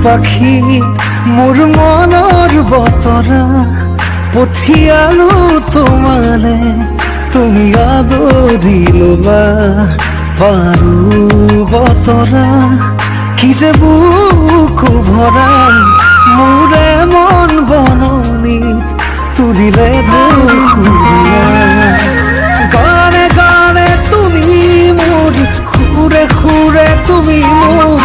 পাখি মোৰ মনৰ বতৰা পঠিয়ালো তোমালে তুমি আদৰি ল'বা পাৰো বতৰা কি যে বুকু ভৰাই মোৰে মন বননি তুলিলে ঢৌকুৰীয়া গানে গানে তুমি মোৰ সুৰে সুৰে তুমি মোৰ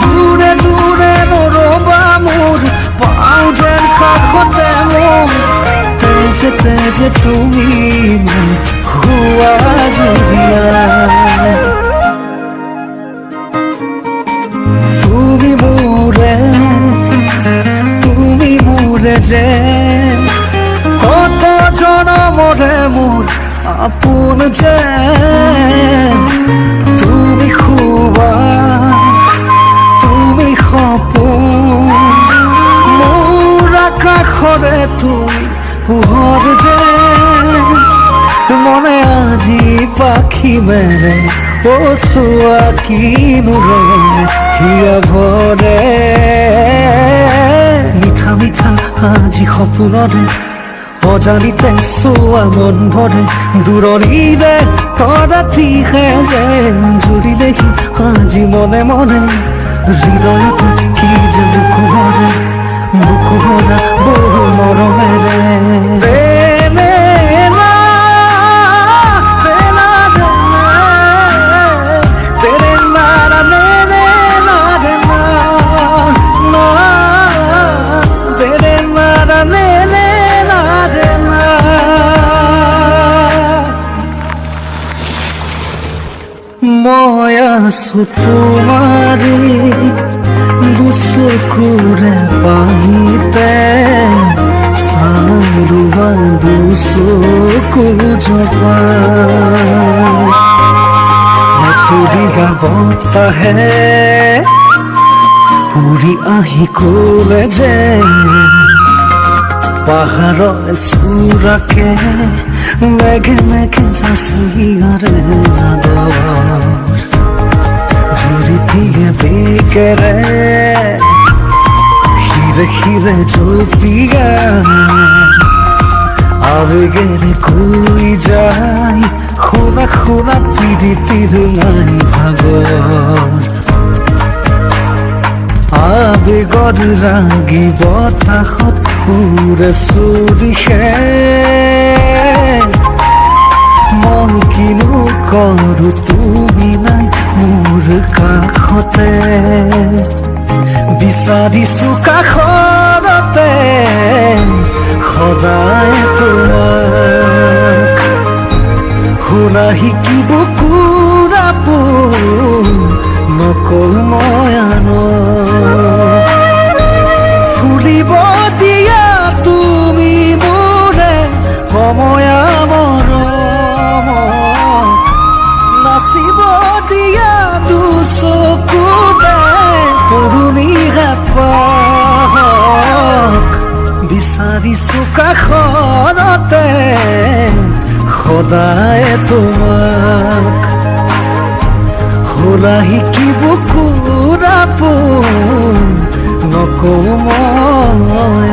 দূৰে দূৰে নৰবা মোৰ পাওঁ যেন কাষতে মোৰ তেজে তেজে তুমি মোৰ হোৱা জুৰিয়া তুমি মোৰে যে কত জনমৰে মোৰ আপোন যে তুমি খুবা তুমি সপোন মোৰ আকাশৰে তুমি পোহৰ যে মনে আজি পাখি মেৰে ও চোৱা কিনো ৰঙে হিয়া ভৰে মিঠা মিঠা আজি সপোনৰে অজানিতে চোৱা মন ভৰে দূৰণিৰে তৰাতিহে যেন জুৰিলেহি আজি মনে মনে হৃদয়তে কি যে বুকু ভৰা বহু মৰমেৰে মই আছো তোমাৰে দুচকুৰে পাহিতে চাৰুৱা দুচকু জপা তুৰিয়া বতাহে উৰি আহি ক'লে যে পাহাৰৰ চূড়াকে মেঘে মেঘে যাচিয়াৰে আদৰ জুৰি দিয়ে বেগেৰে হিৰে হিৰে জপিয়া আবেগেৰে কৈ যায় শুনা শুনা প্ৰীতিৰ নাই ভাগৰ আবেগৰ ৰাগি বতাহত উৰে চুদিশে মন কিনো কৰো তুমি নাই মোৰ কাষতে বিচাৰিছো কাষতে সদায় তোমাক শুনা শিকিব পুৰাপো নকল মই ফুলিব দিয়া তুমি মোৰে সময়া মৰম নাচিব দিয়া দুচকুৰে তৰুণী হেঁপাহক বিচাৰিছো কাষৰতে সদায় তোমাক শুনা শিকিব পুৰাপো নকওঁ মই